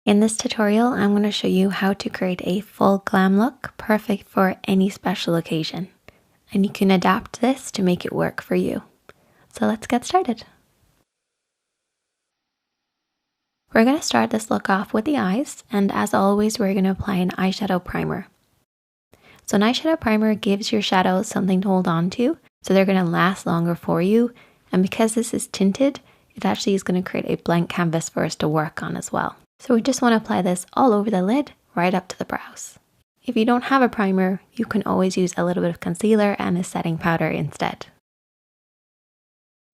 In this tutorial, I'm going to show you how to create a full glam look perfect for any special occasion. And you can adapt this to make it work for you. So let's get started. We're going to start this look off with the eyes, and as always, we're going to apply an eyeshadow primer. So an eyeshadow primer gives your shadows something to hold on to, so they're going to last longer for you. And because this is tinted, it actually is going to create a blank canvas for us to work on as well. So we just want to apply this all over the lid, right up to the brows. If you don't have a primer, you can always use a little bit of concealer and a setting powder instead.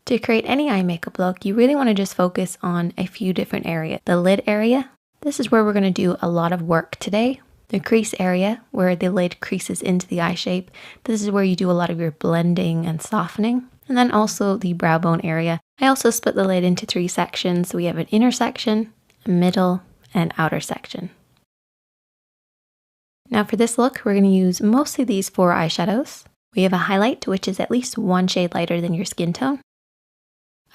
To create any eye makeup look, you really want to just focus on a few different areas. The lid area, this is where we're going to do a lot of work today. The crease area, where the lid creases into the eye shape, this is where you do a lot of your blending and softening. And then also the brow bone area. I also split the lid into 3 sections. So we have an inner section, middle, and outer section. Now for this look, we're going to use mostly these 4 eyeshadows. We have a highlight, which is at least 1 shade lighter than your skin tone,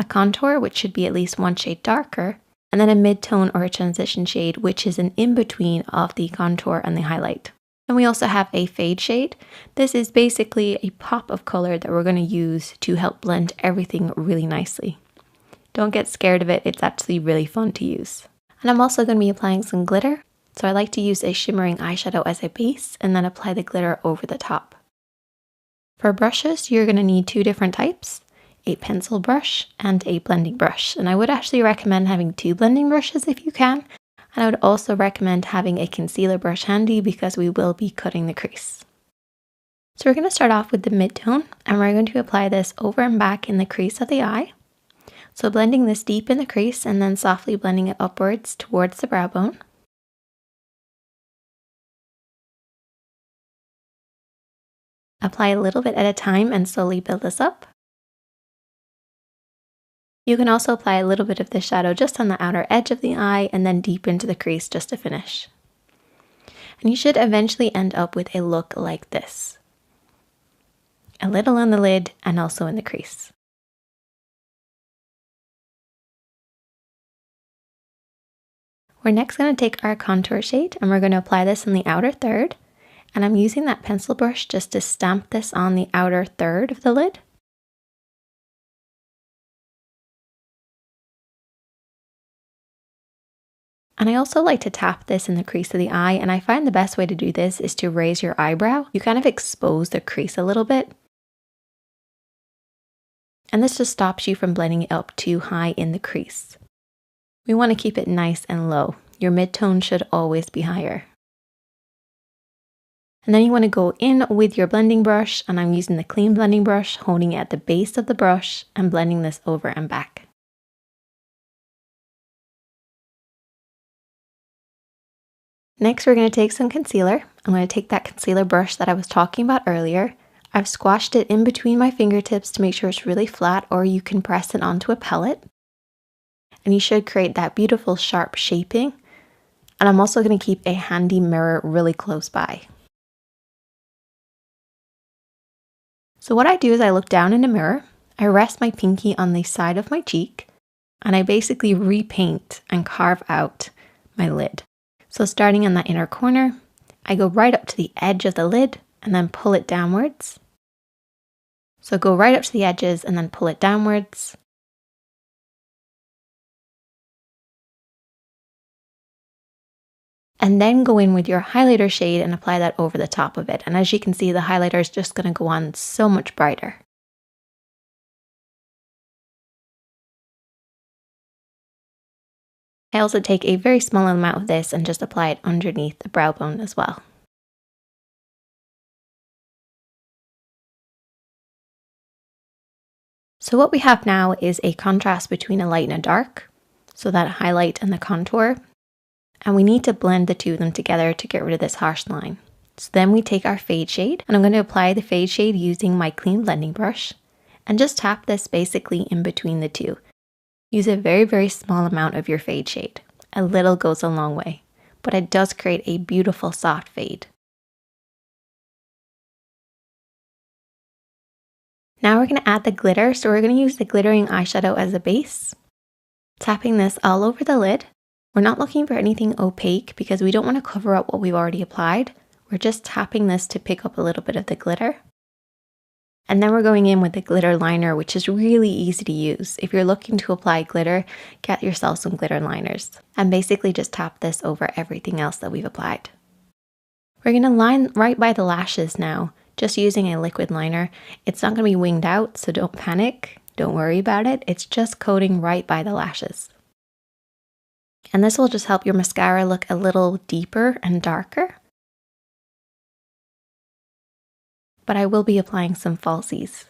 a contour, which should be at least 1 shade darker, and then a mid-tone or a transition shade, which is an in-between of the contour and the highlight. And we also have a fade shade. This is basically a pop of color that we're going to use to help blend everything really nicely. Don't get scared of it, it's actually really fun to use. And I'm also going to be applying some glitter. So I like to use a shimmering eyeshadow as a base and then apply the glitter over the top. For brushes, you're going to need 2 different types, a pencil brush and a blending brush. And I would actually recommend having 2 blending brushes if you can. And I would also recommend having a concealer brush handy because we will be cutting the crease. So we're going to start off with the mid-tone and we're going to apply this over and back in the crease of the eye. So blending this deep in the crease and then softly blending it upwards towards the brow bone. Apply a little bit at a time and slowly build this up. You can also apply a little bit of the shadow just on the outer edge of the eye and then deep into the crease just to finish. And you should eventually end up with a look like this. A little on the lid and also in the crease. We're next going to take our contour shade and we're going to apply this in the outer third. And I'm using that pencil brush just to stamp this on the outer third of the lid. And I also like to tap this in the crease of the eye, and I find the best way to do this is to raise your eyebrow. You kind of expose the crease a little bit. And this just stops you from blending it up too high in the crease. We want to keep it nice and low. Your mid-tone should always be higher. And then you want to go in with your blending brush, and I'm using the clean blending brush, holding it at the base of the brush and blending this over and back. Next, we're going to take some concealer. I'm going to take that concealer brush that I was talking about earlier. I've squashed it in between my fingertips to make sure it's really flat, or you can press it onto a palette. And you should create that beautiful sharp shaping. And I'm also going to keep a handy mirror really close by. So what I do is I look down in the mirror, I rest my pinky on the side of my cheek, and I basically repaint and carve out my lid. So starting in that inner corner, I go right up to the edge of the lid and then pull it downwards. So go right up to the edges and then pull it downwards. And then go in with your highlighter shade and apply that over the top of it. And as you can see, the highlighter is just going to go on so much brighter. I also take a very small amount of this and just apply it underneath the brow bone as well. So what we have now is a contrast between a light and a dark. So that highlight and the contour. And we need to blend the 2 of them together to get rid of this harsh line. So then we take our fade shade, and I'm going to apply the fade shade using my clean blending brush and just tap this basically in between the 2. Use a very, very small amount of your fade shade. A little goes a long way, but it does create a beautiful soft fade. Now we're going to add the glitter, so we're going to use the glittering eyeshadow as a base. Tapping this all over the lid. We're not looking for anything opaque because we don't want to cover up what we've already applied. We're just tapping this to pick up a little bit of the glitter. And then we're going in with the glitter liner, which is really easy to use. If you're looking to apply glitter, get yourself some glitter liners and basically just tap this over everything else that we've applied. We're going to line right by the lashes now, just using a liquid liner. It's not going to be winged out, so don't panic. Don't worry about it. It's just coating right by the lashes. And this will just help your mascara look a little deeper and darker. But I will be applying some falsies.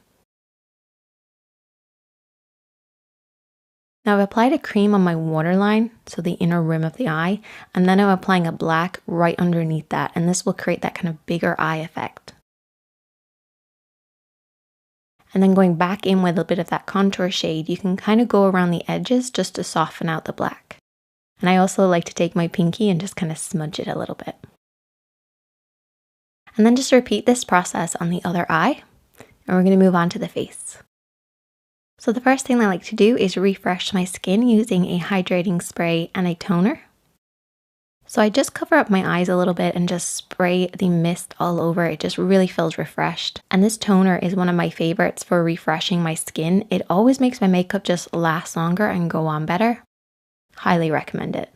Now I've applied a cream on my waterline, so the inner rim of the eye, and then I'm applying a black right underneath that, and this will create that kind of bigger eye effect. And then going back in with a bit of that contour shade, you can kind of go around the edges just to soften out the black. And I also like to take my pinky and just kind of smudge it a little bit. And then just repeat this process on the other eye, and we're going to move on to the face. So the first thing I like to do is refresh my skin using a hydrating spray and a toner. So I just cover up my eyes a little bit and just spray the mist all over. It just really feels refreshed. And this toner is one of my favorites for refreshing my skin. It always makes my makeup just last longer and go on better. Highly recommend it.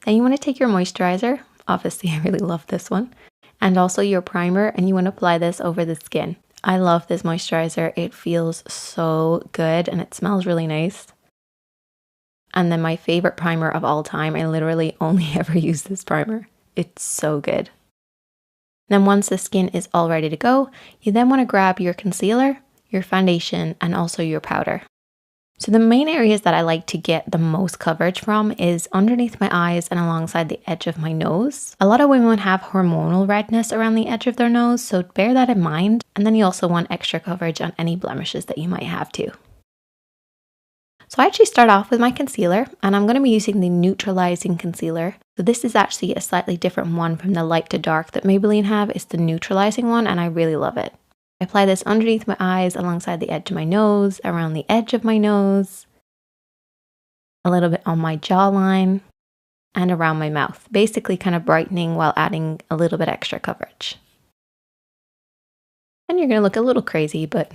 Then you want to take your moisturizer, obviously I really love this one, and also your primer, and you want to apply this over the skin. I love this moisturizer. It feels so good and it smells really nice. And then my favorite primer of all time, I literally only ever use this primer. It's so good. Then once the skin is all ready to go, you then want to grab your concealer, your foundation, and also your powder. So the main areas that I like to get the most coverage from is underneath my eyes and alongside the edge of my nose. A lot of women have hormonal redness around the edge of their nose, so bear that in mind. And then you also want extra coverage on any blemishes that you might have too. So I actually start off with my concealer, and I'm going to be using the neutralizing concealer. So this is actually a slightly different one from the light to dark that Maybelline have. It's the neutralizing one, and I really love it. I apply this underneath my eyes, alongside the edge of my nose, around the edge of my nose, a little bit on my jawline, and around my mouth, basically kind of brightening while adding a little bit extra coverage. And you're going to look a little crazy, but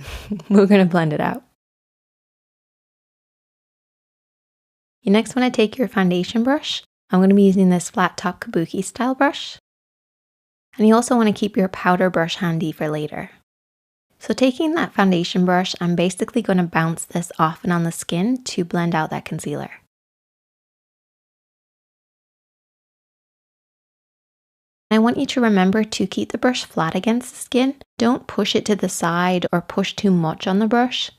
we're going to blend it out. You next want to take your foundation brush. I'm going to be using this flat top kabuki style brush. And you also want to keep your powder brush handy for later. So taking that foundation brush, I'm basically going to bounce this off and on the skin to blend out that concealer. I want you to remember to keep the brush flat against the skin. Don't push it to the side or push too much on the brush.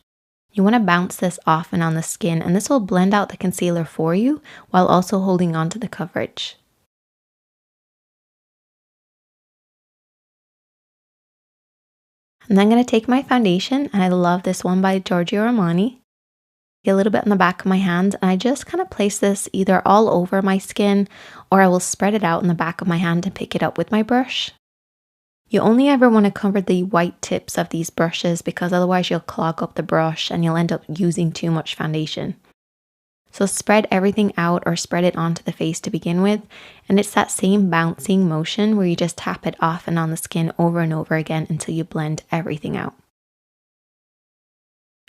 You want to bounce this off and on the skin, and this will blend out the concealer for you while also holding on to the coverage. And then I'm going to take my foundation, and I love this one by Giorgio Armani. Get a little bit on the back of my hand, and I just kind of place this either all over my skin, or I will spread it out in the back of my hand and pick it up with my brush. You only ever want to cover the white tips of these brushes because otherwise you'll clog up the brush and you'll end up using too much foundation. So spread everything out or spread it onto the face to begin with, and it's that same bouncing motion where you just tap it off and on the skin over and over again until you blend everything out.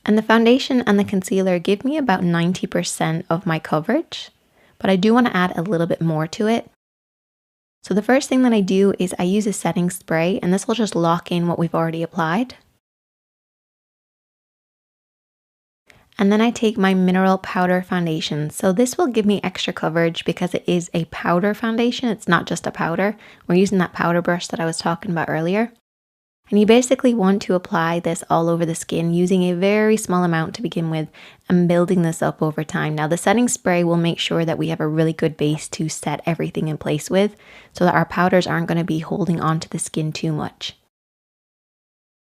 And the foundation and the concealer give me about 90% of my coverage, but I do want to add a little bit more to it. So the first thing that I do is I use a setting spray, and this will just lock in what we've already applied. And then I take my mineral powder foundation. So this will give me extra coverage because it is a powder foundation. It's not just a powder. We're using that powder brush that I was talking about earlier. And you basically want to apply this all over the skin using a very small amount to begin with and building this up over time. Now the setting spray will make sure that we have a really good base to set everything in place with so that our powders aren't going to be holding onto the skin too much.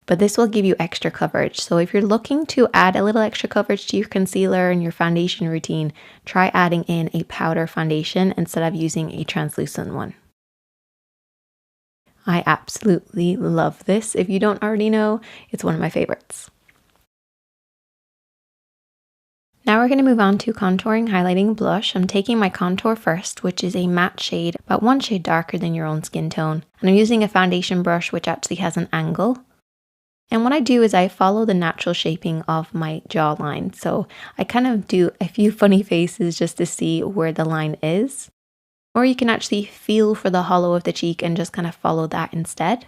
But this will give you extra coverage. So if you're looking to add a little extra coverage to your concealer and your foundation routine, try adding in a powder foundation instead of using a translucent one. I absolutely love this. If you don't already know, it's one of my favorites. Now we're going to move on to contouring, highlighting, blush. I'm taking my contour first, which is a matte shade, about 1 shade darker than your own skin tone. And I'm using a foundation brush which actually has an angle. And what I do is I follow the natural shaping of my jawline. So I kind of do a few funny faces just to see where the line is. Or you can actually feel for the hollow of the cheek and just kind of follow that instead.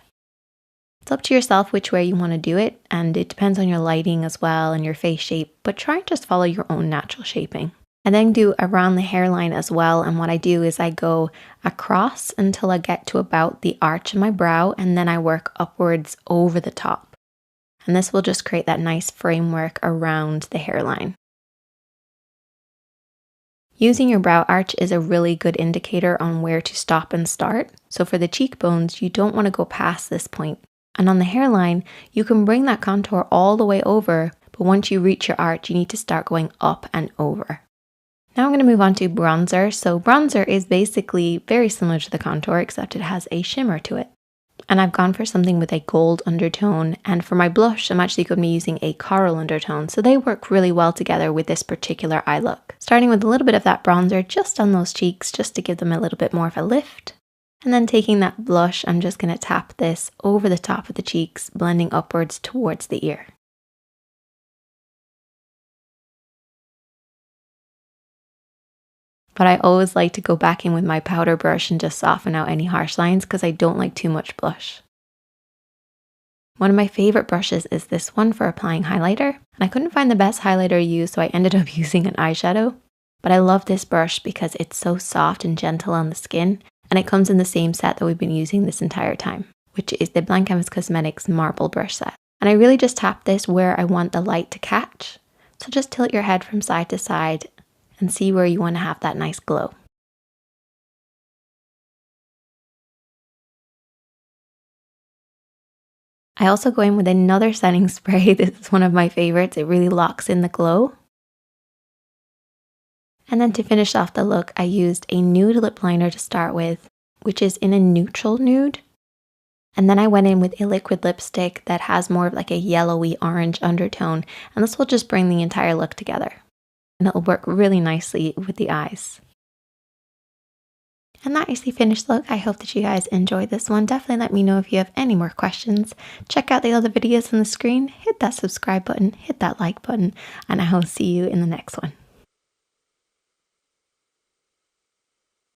It's up to yourself which way you want to do it, and it depends on your lighting as well and your face shape, but try and just follow your own natural shaping. I then do around the hairline as well, and what I do is I go across until I get to about the arch of my brow, and then I work upwards over the top. And this will just create that nice framework around the hairline. Using your brow arch is a really good indicator on where to stop and start. So for the cheekbones, you don't want to go past this point. And on the hairline, you can bring that contour all the way over, but once you reach your arch, you need to start going up and over. Now I'm going to move on to bronzer. So bronzer is basically very similar to the contour, except it has a shimmer to it. And I've gone for something with a gold undertone, and for my blush, I'm actually going to be using a coral undertone, so they work really well together with this particular eye look. Starting with a little bit of that bronzer just on those cheeks, just to give them a little bit more of a lift. And then taking that blush, I'm just going to tap this over the top of the cheeks, blending upwards towards the ear. But I always like to go back in with my powder brush and just soften out any harsh lines because I don't like too much blush. One of my favorite brushes is this one for applying highlighter. And I couldn't find the best highlighter to use, so I ended up using an eyeshadow. But I love this brush because it's so soft and gentle on the skin. And it comes in the same set that we've been using this entire time, which is the Blank Canvas Cosmetics Marble Brush Set. And I really just tap this where I want the light to catch. So just tilt your head from side to side and see where you want to have that nice glow. I also go in with another setting spray. This is one of my favorites. It really locks in the glow. And then to finish off the look, I used a nude lip liner to start with, which is in a neutral nude. And then I went in with a liquid lipstick that has more of like a yellowy orange undertone, and this will just bring the entire look together. And it'll work really nicely with the eyes. And that is the finished look. I hope that you guys enjoyed this one. Definitely let me know if you have any more questions. Check out the other videos on the screen, hit that subscribe button, hit that like button, and I will see you in the next one.